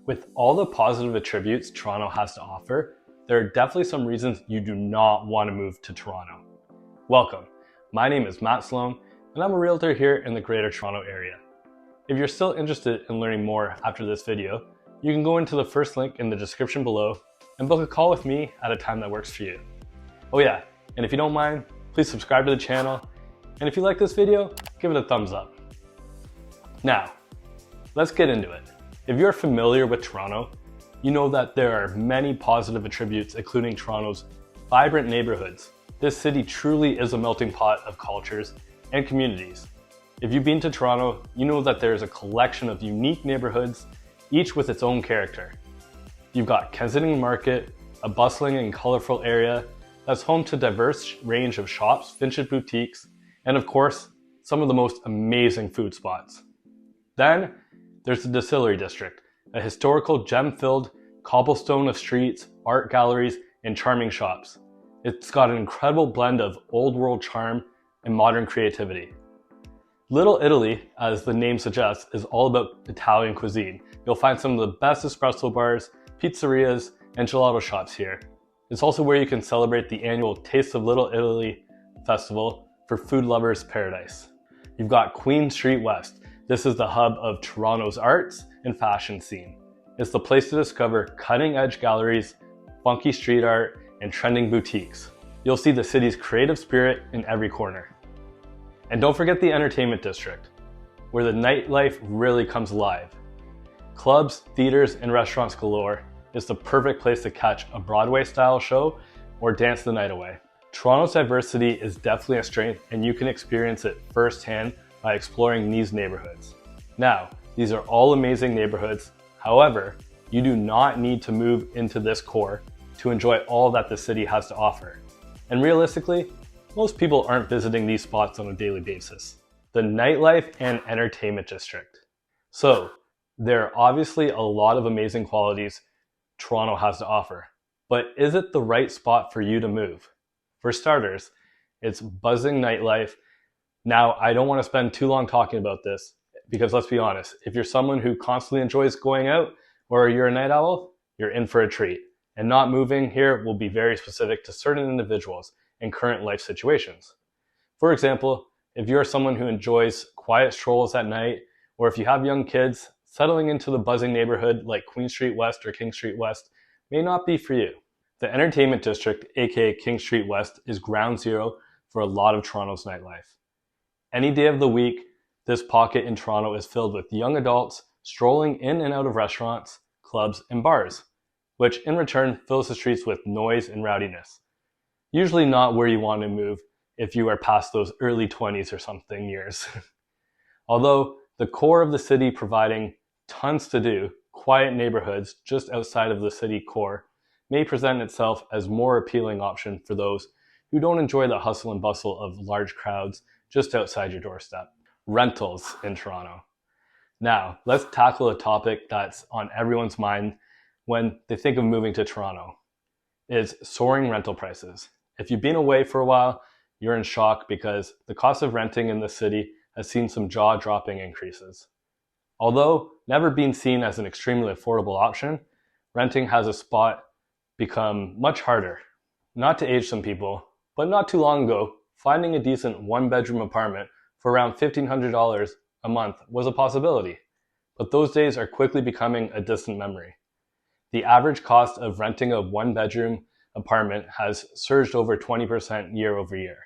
With all the positive attributes Toronto has to offer, there are definitely some reasons you do not want to move to Toronto. Welcome, my name is Matt Sloan, and I'm a realtor here in the Greater Toronto area. If you're still interested in learning more after this video, you can go into the first link in the description below and book a call with me at a time that works for you. Oh yeah, and if you don't mind, please subscribe to the channel, and if you like this video, give it a thumbs up. Now, let's get into it. If you're familiar with Toronto, you know that there are many positive attributes, including Toronto's vibrant neighborhoods. This city truly is a melting pot of cultures and communities. If you've been to Toronto, you know that there's a collection of unique neighborhoods, each with its own character. You've got Kensington Market, a bustling and colorful area that's home to a diverse range of shops, vintage boutiques, and of course, some of the most amazing food spots. Then, there's the Distillery District, a historical gem-filled cobblestone of streets, art galleries, and charming shops. It's got an incredible blend of old world charm and modern creativity. Little Italy, as the name suggests, is all about Italian cuisine. You'll find some of the best espresso bars, pizzerias, and gelato shops here. It's also where you can celebrate the annual Taste of Little Italy festival for food lovers' paradise. You've got Queen Street West. This is the hub of Toronto's arts and fashion scene. It's the place to discover cutting-edge galleries, funky street art, and trending boutiques. You'll see the city's creative spirit in every corner. And don't forget the entertainment district, where the nightlife really comes alive. Clubs, theaters, and restaurants galore. It's the perfect place to catch a Broadway-style show or dance the night away. Toronto's diversity is definitely a strength, and you can experience it firsthand by exploring these neighborhoods. Now, these are all amazing neighborhoods. However, you do not need to move into this core to enjoy all that the city has to offer. And realistically, most people aren't visiting these spots on a daily basis. The Nightlife and Entertainment District. So, there are obviously a lot of amazing qualities Toronto has to offer, but is it the right spot for you to move? For starters, it's buzzing nightlife. Now, I don't want to spend too long talking about this because let's be honest, if you're someone who constantly enjoys going out or you're a night owl, you're in for a treat. And not moving here will be very specific to certain individuals in current life situations. For example, if you're someone who enjoys quiet strolls at night, or if you have young kids, settling into the buzzing neighborhood like Queen Street West or King Street West may not be for you. The Entertainment District, aka King Street West, is ground zero for a lot of Toronto's nightlife. Any day of the week, this pocket in Toronto is filled with young adults strolling in and out of restaurants, clubs, and bars, which in return fills the streets with noise and rowdiness. Usually not where you want to move if you are past those early 20s or something years. Although the core of the city providing tons to do, quiet neighborhoods just outside of the city core may present itself as more appealing option for those who don't enjoy the hustle and bustle of large crowds just outside your doorstep. Rentals in Toronto. Now, let's tackle a topic that's on everyone's mind when they think of moving to Toronto. It's soaring rental prices. If you've been away for a while, you're in shock because the cost of renting in the city has seen some jaw-dropping increases. Although never being seen as an extremely affordable option, renting has a spot become much harder. Not to age some people, but not too long ago, finding a decent one-bedroom apartment for around $1,500 a month was a possibility, but those days are quickly becoming a distant memory. The average cost of renting a one-bedroom apartment has surged over 20% year over year.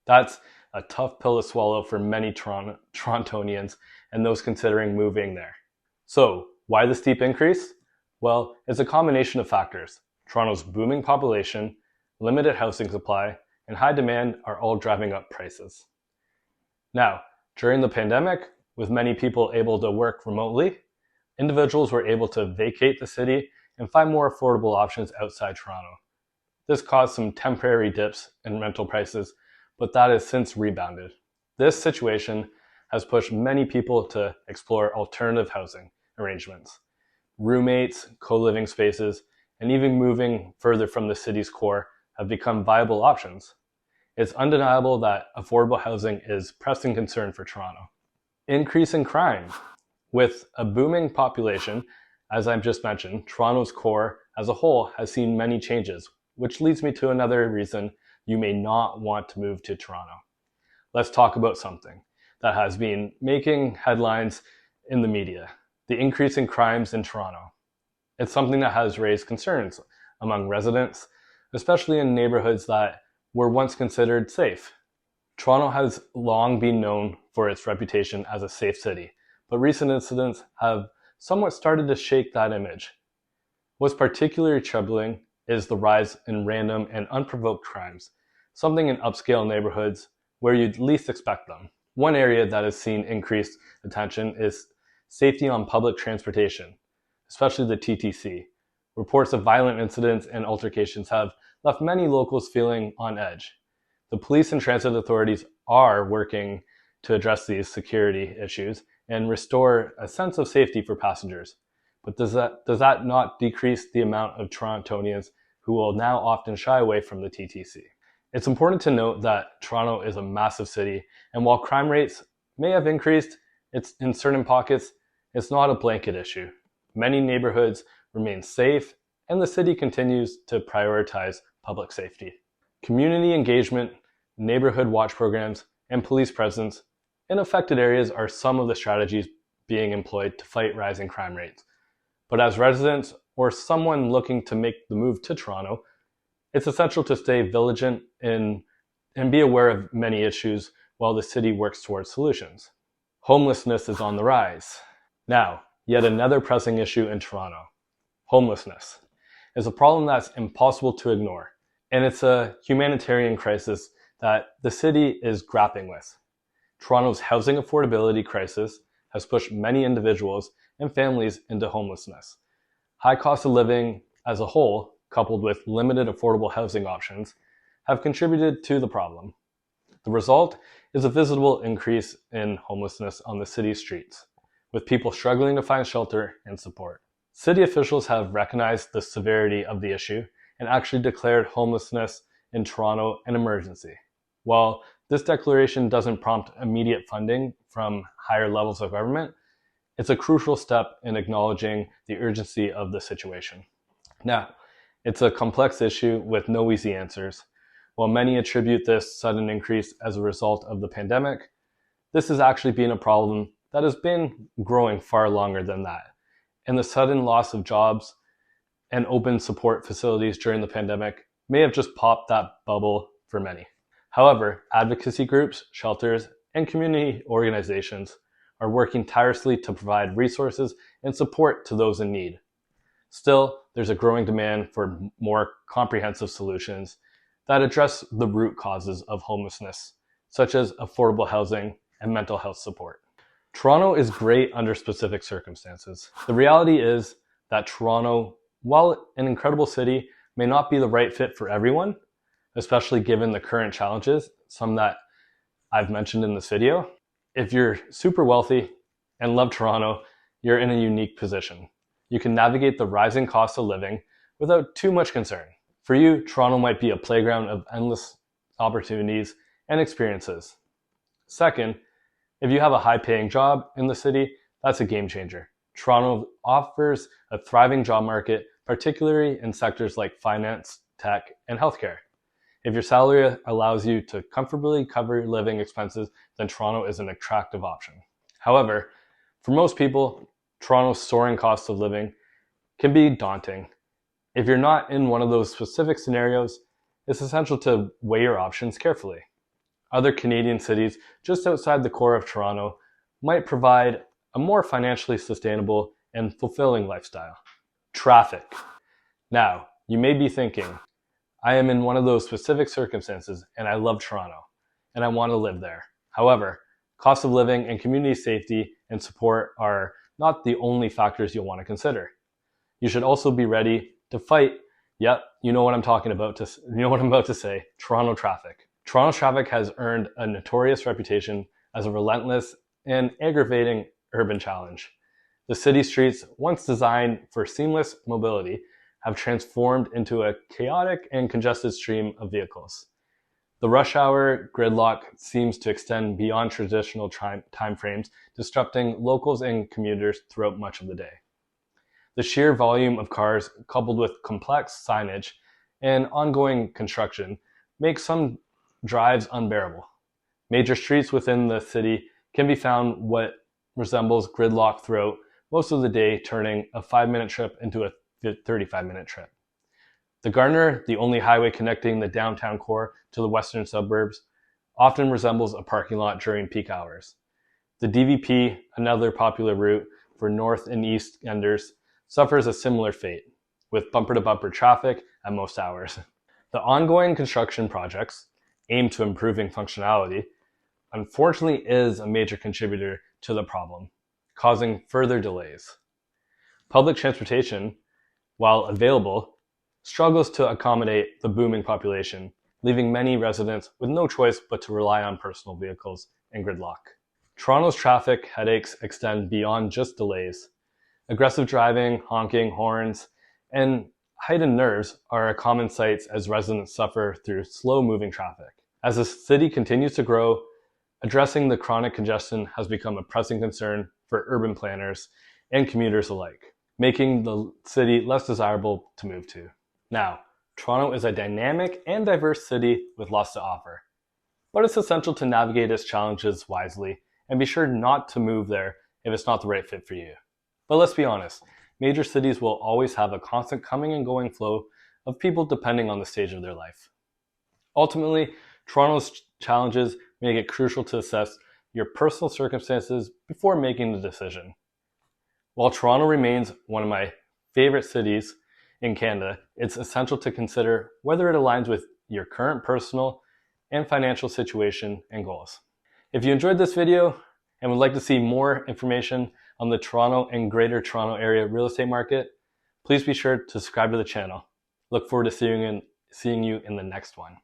That's a tough pill to swallow for many Torontonians and those considering moving there. So, why the steep increase? Well, it's a combination of factors. Toronto's booming population, limited housing supply, and high demand are all driving up prices. Now, during the pandemic, with many people able to work remotely, individuals were able to vacate the city and find more affordable options outside Toronto. This caused some temporary dips in rental prices, but that has since rebounded. This situation has pushed many people to explore alternative housing arrangements. Roommates, co-living spaces, and even moving further from the city's core have become viable options. It's undeniable that affordable housing is a pressing concern for Toronto. Increase in crime. With a booming population, As I've just mentioned, Toronto's core as a whole has seen many changes, which leads me to another reason you may not want to move to Toronto. Let's talk about something that has been making headlines in the media: the increase in crimes in Toronto. It's something that has raised concerns among residents, especially in neighborhoods that were once considered safe. Toronto has long been known for its reputation as a safe city, but recent incidents have somewhat started to shake that image. What's particularly troubling is the rise in random and unprovoked crimes, something in upscale neighborhoods where you'd least expect them. One area that has seen increased attention is safety on public transportation, especially the TTC. Reports of violent incidents and altercations have left many locals feeling on edge. The police and transit authorities are working to address these security issues and restore a sense of safety for passengers. But does that not decrease the amount of Torontonians who will now often shy away from the TTC? It's important to note that Toronto is a massive city, and while crime rates may have increased in certain pockets, it's not a blanket issue. Many neighborhoods remain safe, and the city continues to prioritize public safety. Community engagement, neighborhood watch programs, and police presence in affected areas are some of the strategies being employed to fight rising crime rates. But as residents or someone looking to make the move to Toronto, it's essential to stay vigilant and be aware of many issues while the city works towards solutions. Homelessness is on the rise. Now, yet another pressing issue in Toronto. Homelessness is a problem that's impossible to ignore, and it's a humanitarian crisis that the city is grappling with. Toronto's housing affordability crisis has pushed many individuals and families into homelessness. High cost of living as a whole, coupled with limited affordable housing options, have contributed to the problem. The result is a visible increase in homelessness on the city's streets, with people struggling to find shelter and support. City officials have recognized the severity of the issue and actually declared homelessness in Toronto an emergency. While this declaration doesn't prompt immediate funding from higher levels of government, it's a crucial step in acknowledging the urgency of the situation. Now, it's a complex issue with no easy answers. While many attribute this sudden increase as a result of the pandemic, this has actually been a problem that has been growing far longer than that. And the sudden loss of jobs and open support facilities during the pandemic may have just popped that bubble for many. However, advocacy groups, shelters, and community organizations are working tirelessly to provide resources and support to those in need. Still, there's a growing demand for more comprehensive solutions that address the root causes of homelessness, such as affordable housing and mental health support. Toronto is great under specific circumstances. The reality is that Toronto, while an incredible city, may not be the right fit for everyone, especially given the current challenges, some that I've mentioned in this video. If you're super wealthy and love Toronto, you're in a unique position. You can navigate the rising cost of living without too much concern. For you, Toronto might be a playground of endless opportunities and experiences. Second, if you have a high-paying job in the city, that's a game changer. Toronto offers a thriving job market, particularly in sectors like finance, tech, and healthcare. If your salary allows you to comfortably cover living expenses, then Toronto is an attractive option. However, for most people, Toronto's soaring cost of living can be daunting. If you're not in one of those specific scenarios, it's essential to weigh your options carefully. Other Canadian cities just outside the core of Toronto might provide a more financially sustainable and fulfilling lifestyle. Traffic. Now, you may be thinking, I am in one of those specific circumstances and I love Toronto and I want to live there. However, cost of living and community safety and support are not the only factors you'll want to consider. You should also be ready to fight, yep, you know what I'm about to say, Toronto traffic. Toronto traffic has earned a notorious reputation as a relentless and aggravating urban challenge. The city streets, once designed for seamless mobility, have transformed into a chaotic and congested stream of vehicles. The rush hour gridlock seems to extend beyond traditional time frames, disrupting locals and commuters throughout much of the day. The sheer volume of cars, coupled with complex signage and ongoing construction, makes some drives unbearable. Major streets within the city can be found what resembles gridlock throughout most of the day, turning a 5-minute trip into a 35-minute trip. The Gardiner, the only highway connecting the downtown core to the western suburbs, often resembles a parking lot during peak hours. The DVP, another popular route for north and east enders, suffers a similar fate, with bumper-to-bumper traffic at most hours. The ongoing construction projects, aimed to improving functionality, unfortunately is a major contributor to the problem, causing further delays. Public transportation, while available, struggles to accommodate the booming population, leaving many residents with no choice but to rely on personal vehicles and gridlock. Toronto's traffic headaches extend beyond just delays. Aggressive driving, honking, horns, and heightened nerves are common sights as residents suffer through slow-moving traffic. As the city continues to grow, addressing the chronic congestion has become a pressing concern for urban planners and commuters alike, making the city less desirable to move to. Now, Toronto is a dynamic and diverse city with lots to offer, but it's essential to navigate its challenges wisely and be sure not to move there if it's not the right fit for you. But let's be honest, major cities will always have a constant coming and going flow of people depending on the stage of their life. Ultimately, Toronto's challenges make it crucial to assess your personal circumstances before making the decision. While Toronto remains one of my favorite cities in Canada, it's essential to consider whether it aligns with your current personal and financial situation and goals. If you enjoyed this video and would like to see more information on the Toronto and Greater Toronto Area real estate market, please be sure to subscribe to the channel. Look forward to seeing you in the next one.